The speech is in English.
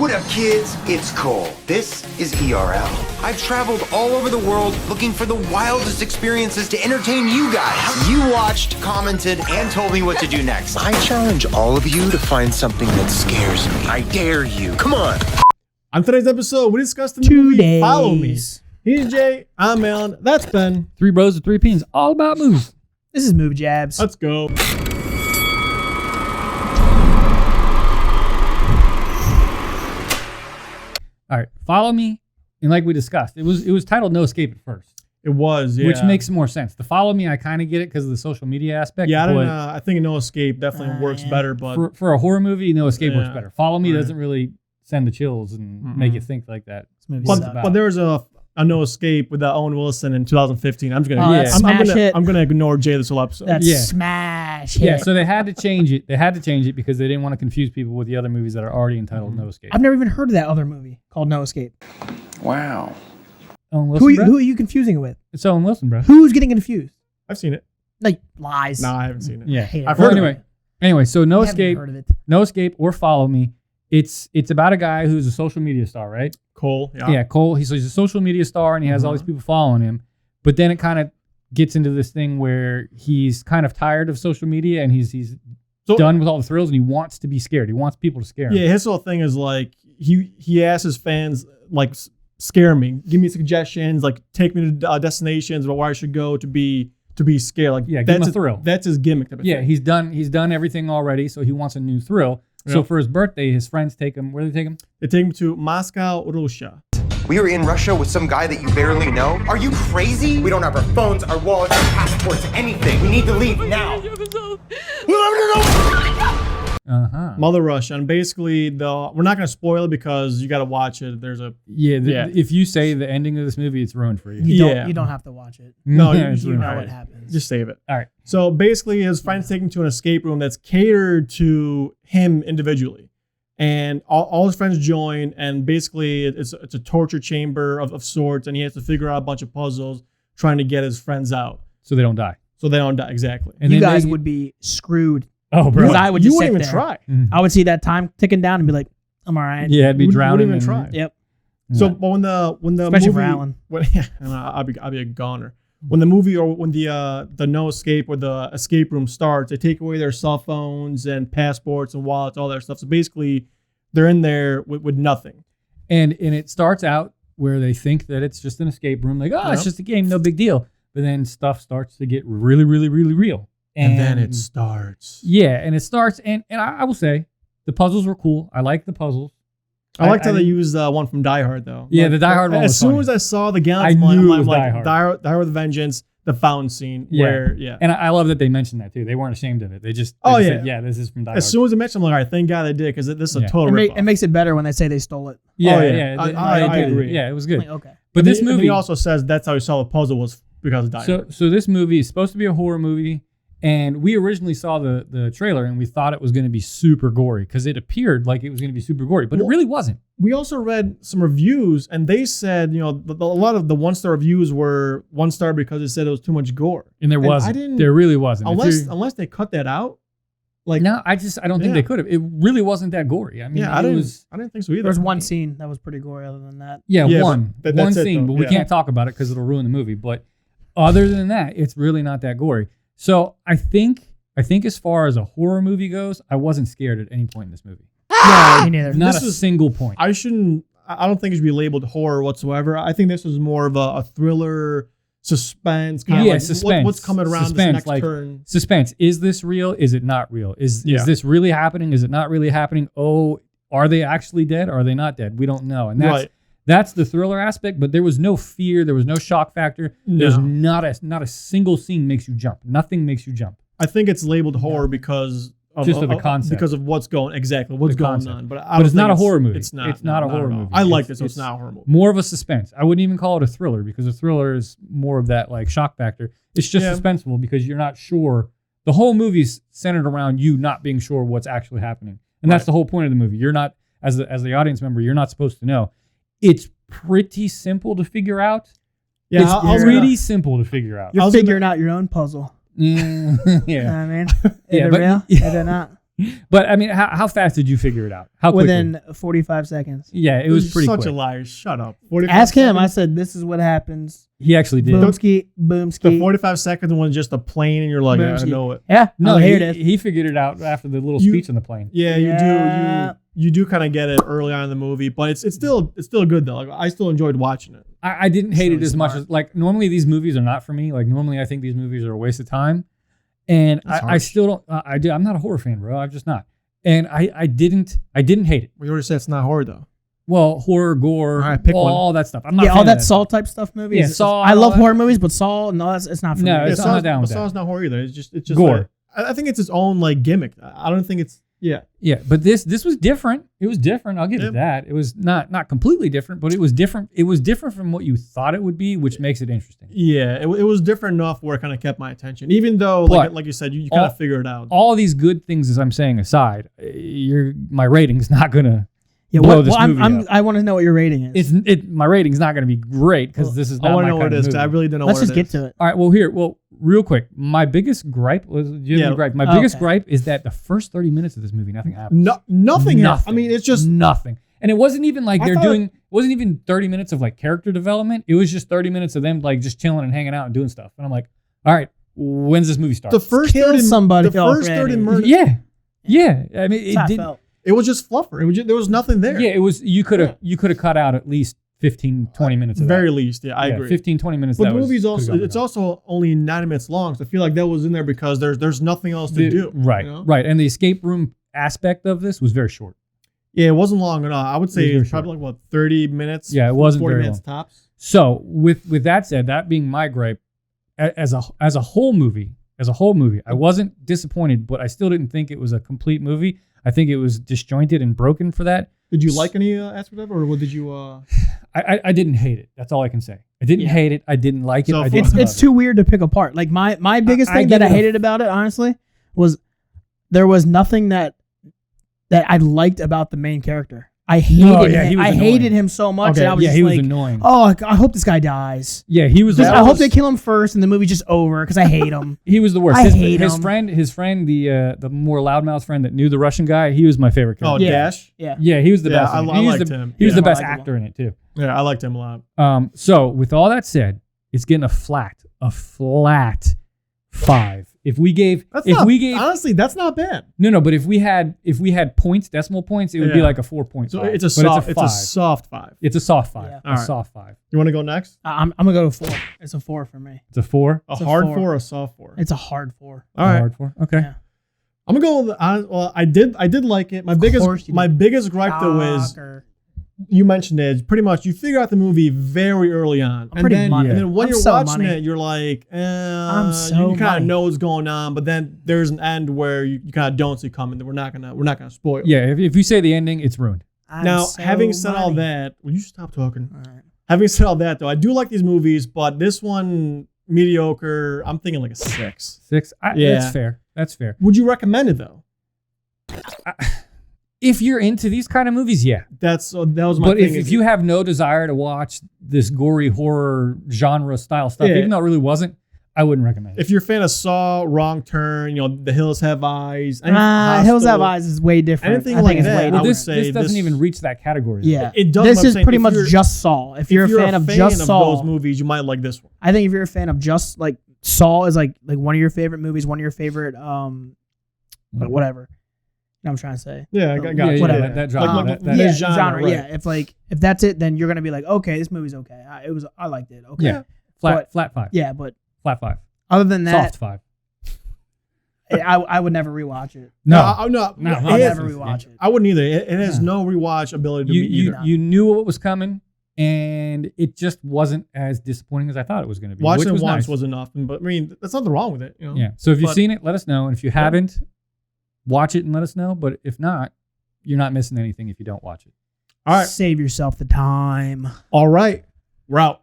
What up, kids? It's Cole. This is ERL. I've traveled all over the world looking for the wildest experiences to entertain you guys. You watched, commented, and told me what to do next. I challenge all of you to find something that scares me. I dare you. Come on. On today's episode, we discussed the movie Follow Me. He's Jay, I'm Alan, that's Ben. Three bros with three opinions, all about movies. This is Movie Jabs. Let's go. All right, Follow Me, and like we discussed, it was titled No Escape at first. It was, yeah. Which makes more sense. The Follow Me, I kind of get it because of the social media aspect. Yeah, I think No Escape definitely works better, but for a horror movie, No Escape works better. Follow Me doesn't really send the chills and make you think like that. But there was a No Escape with Owen Wilson in 2015. I'm just gonna I'm gonna ignore Jay this whole episode. That's smash hit. Yeah, so they had to change it. They had to change it because they didn't want to confuse people with the other movies that are already entitled No Escape. I've never even heard of that other movie called No Escape. Wow. Owen Wilson, Who are you confusing it with? It's Owen Wilson, bro. Who's getting confused? I've seen it. Like lies. No, I haven't seen it. Yeah, I hate it. I've heard of it. Anyway, so No I haven't Escape, heard of it. No Escape or Follow Me. It's about a guy who's a social media star, right? Cole. Yeah, Cole. He's a social media star and he has all these people following him. But then it kind of gets into this thing where he's kind of tired of social media and he's done with all the thrills and he wants to be scared. He wants people to scare him. Yeah, his whole thing is like he asks his fans like scare me, give me suggestions, like take me to destinations where I should go to be scared. Like Yeah, give that's him a thrill. That's his gimmick. Yeah, he's done everything already, so he wants a new thrill. So for his birthday, his friends take him. Where do they take him? They take him to Moscow, Russia. We are in Russia with some guy that you barely know? Are you crazy? We don't have our phones, our wallets, our passports, anything. We need to leave now. Mother Russia, and basically we're not going to spoil it because you got to watch it. There's a If you say the ending of this movie, it's ruined for you. You don't have to watch it. No, You know what happens. Just save it. All right. So basically, his friends take him to an escape room that's catered to him individually, and all his friends join. And basically, it's a torture chamber of sorts, and he has to figure out a bunch of puzzles trying to get his friends out So they don't die. so they don't die. Exactly. And You then guys they- would be screwed. Oh, bro. Because I would you just sit wouldn't even there. try. I would see that time ticking down and be like, I'm all right. Yeah, it'd be drowning. Wouldn't even and- try. Yep. So, but when the Especially movie, for Alan. I'll be a goner. When the movie or when the No Escape or the escape room starts, they take away their cell phones and passports and wallets, all that stuff. So basically, they're in there with nothing. And it starts out where they think that it's just an escape room. Like, it's just a game, no big deal. But then stuff starts to get really, really, really real. And then it starts. Yeah, and it starts. And I will say, the puzzles were cool. I like the puzzles. I liked how they used one from Die Hard, though. Yeah, the Die Hard one was As soon funny. as I saw the I gallons, knew it I'm was like, Die Hard. Die Hard with Vengeance, the fountain scene. Where, And I love that they mentioned that, too. They weren't ashamed of it. They just said, this is from Die Hard. As soon as I mentioned, I'm like, all right, thank God they did, because this is a total ripoff. It makes it better when they say they stole it. I agree. Yeah, it was good. Like, okay. But this and movie he also says that's how he saw the puzzle was because of Die Hard. So this movie is supposed to be a horror movie, and we originally saw the trailer and we thought it was going to be super gory because it appeared like it was going to be super gory, but it really wasn't. We also read some reviews, and they said, a lot of the 1-star reviews were 1 star because it said it was too much gore, and there wasn't. There really wasn't. Unless they cut that out. Like no, I don't think they could have. It really wasn't that gory. I mean, I didn't think so either. There was one scene that was pretty gory. Other than that, one that's scene, it, but we can't talk about it because it'll ruin the movie. But other than that, it's really not that gory. So I think as far as a horror movie goes, I wasn't scared at any point in this movie. No, me neither. Not a single point. I don't think it should be labeled horror whatsoever. I think this was more of a thriller, suspense. Suspense. What's coming around Suspense, this next turn? Suspense. Is this real? Is it not real? Is this really happening? Is it not really happening? Oh, are they actually dead? Are they not dead? We don't know. And that's the thriller aspect. But there was no fear. There was no shock factor. There's not a single scene makes you jump. Nothing makes you jump. I think it's labeled horror because of the concept. Because of what's going on. But it's not a horror movie. It's not. It's not a horror movie. I like it, so it's not a horror movie. More of a suspense. I wouldn't even call it a thriller because a thriller is more of that like shock factor. It's just suspenseful because you're not sure. The whole movie's centered around you not being sure what's actually happening, and that's the whole point of the movie. You're not, as the audience member, you're not supposed to know. It's pretty simple to figure out. Yeah, it's pretty simple to figure out. You're figuring out your own puzzle. Yeah. I mean, is it real? Is it not? But I mean, how fast did you figure it out? How quickly? Within 45 seconds. Yeah, it was pretty such quick. a liar. Shut up. 45 Ask him. I seconds? said, this is what happens. He actually did. Boomski, The boomski. 45 seconds was just a plane, and you're like, yeah, I Boomski. know it. Yeah. No, here it is. he figured it out after the little You- speech on the plane. Yeah, Yeah. you do kind of get it early on in the movie, but it's still good though. Like, I still enjoyed watching it. I didn't hate really it as much smart. as like normally these movies are not for me. Like normally I think these movies are a waste of time, and That's I harsh. still don't. I'm not a horror fan, bro. I'm just not. And I didn't hate it. We already said it's not horror though. Well, horror, gore, All right, pick one. all that stuff. I'm not. Yeah, a fan all of that stuff. Saw type stuff movies. Yeah, Saw I and love all that. horror movies, but Saw, no, it's not for No, me. it's Yeah, not down with that. Saw's not horror either. It's just Gore. like- I think it's its own like gimmick. I don't think it's Yeah, but this was different. It was different. I'll give Yeah. it that. It was not completely different, but it was different. It was different from what you thought it would be, which makes it interesting. Yeah, it was different enough where it kind of kept my attention. Even though, But like you said, you kind all- of figure it out. All these good things, as I'm saying aside, my rating's not gonna. Yeah, blow what, this well, movie up. I want to know what your rating is. My rating's not gonna be great because this is not I want my to know what kind it of is. 'Cause I movie. really don't know Let's what just it get is. to it. All right, well, real quick, my biggest gripe was legitimate Yeah. gripe. My Oh, biggest okay. gripe is that the first 30 minutes of this movie, nothing happens. No, nothing. I mean, it's just nothing. And it wasn't even like I they're thought- doing. It wasn't even 30 minutes of like character development. It was just 30 minutes of them like just chilling and hanging out and doing stuff. And I'm like, all right, when's this movie start? the first Kill 30 somebody The first already. 30 murders. yeah. I mean, That's it how I did. felt. It was just fluffer. It was just, there was nothing there. Yeah, it was. You could have cut out at least 15, 20 minutes. Of very that. least. Yeah, I agree. 15, 20 minutes. But that the movie's could've also gone it's without. also only 90 minutes long, so I feel like that was in there because there's nothing else to do. Right, you know? right. And the escape room aspect of this was very short. Yeah, it wasn't long at all. I would say It was very it's probably like what 30 minutes. Yeah, it wasn't 40 very minutes tops. So with that said, that being my gripe, as a whole movie, I wasn't disappointed, but I still didn't think it was a complete movie. I think it was disjointed and broken for that. Did you like any aspect of it, or what did you? I didn't hate it. That's all I can say. I didn't hate it. I didn't like it. So I if- didn't It's love too weird to pick apart. Like my biggest I thing give that I it a- hated about it, honestly, was there was nothing that I liked about the main character. I hated No, yeah, him. he was I annoying. hated him so much. Okay, that I was yeah, just he was like, annoying. oh, I hope this guy dies. Yeah, he was. Just, The I hope worst. they kill him first, and the movie's just over because I hate him. He was the worst. I his hate his him. friend, the more loudmouth friend that knew the Russian guy. He was my favorite Oh, character. Yeah. Dash. Yeah. Yeah, he was the Yeah, best. I in it. I He was liked the, him. He was Yeah. the best Likable. actor in it too. Yeah, I liked him a lot. So with all that said, it's getting a flat 5. If we gave, Honestly, that's not bad. no, but if we had points, decimal points, it would be Yeah. like a 4.5. So it's a But soft. It's a 5. soft 5. It's a soft 5. Yeah. A All right. soft 5. You want to go next? I'm gonna go to 4. It's a 4 for me. It's a 4. A It's a hard 4. 4 or a soft 4? It's a hard 4. All right. Hard 4. Okay. Yeah. I'm gonna go with. Well, I did like it. course you did. Biggest gripe though is Shocker. you mentioned it. Pretty much, you figure out the movie very early on, and pretty then money. and then when I'm you're so watching money. it, you're like, so you kind money. of know what's going on, but then there's an end where you kind of don't see coming. That we're not gonna spoil. Yeah, if you say the ending, it's ruined. Now, so having said all money. that, will you stop talking? All right. Having said all that, though, I do like these movies, but this one mediocre. I'm thinking like a 6. 6. Yeah. That's fair. That's fair. Would you recommend it though? If you're into these kind of movies, yeah. That was my But thing. if you have no desire to watch this gory horror genre style stuff, Yeah. even though it really wasn't, I wouldn't recommend it. if you're a fan of Saw, Wrong Turn, The Hills Have Eyes, Hills Hostel, Have Eyes is way different. anything I like think it's that, way I well, would different. this say doesn't this- even reach that category. Yeah, It does. This what I'm is saying. pretty If much you're- just Saw. If you're a fan of just Saw, those movies, you might like this one. I think if you're a fan of just like Saw is like one of your favorite movies, one of your favorite but whatever. You know what I'm trying to say. Yeah, I got you. whatever. That genre. Like, that yeah, this genre, right. Yeah, if that's it, then you're gonna be like, okay, this movie's okay. I liked it. Okay. Yeah. Flat 5. Yeah, but Flat 5. other than that, Soft 5. I would never rewatch it. No. no, No, I'll I'll it- never rewatch it. I wouldn't either. It has Yeah. no rewatch ability to me You either. you knew what was coming, and it just wasn't as disappointing as I thought it was going to be. Watching which it was once nice. was enough, but I mean, there's nothing wrong with it. Yeah. So if you've But- seen it, let us know. And if you haven't, watch it and let us know. But if not, you're not missing anything if you don't watch it. All right. Save yourself the time. All right. We're out.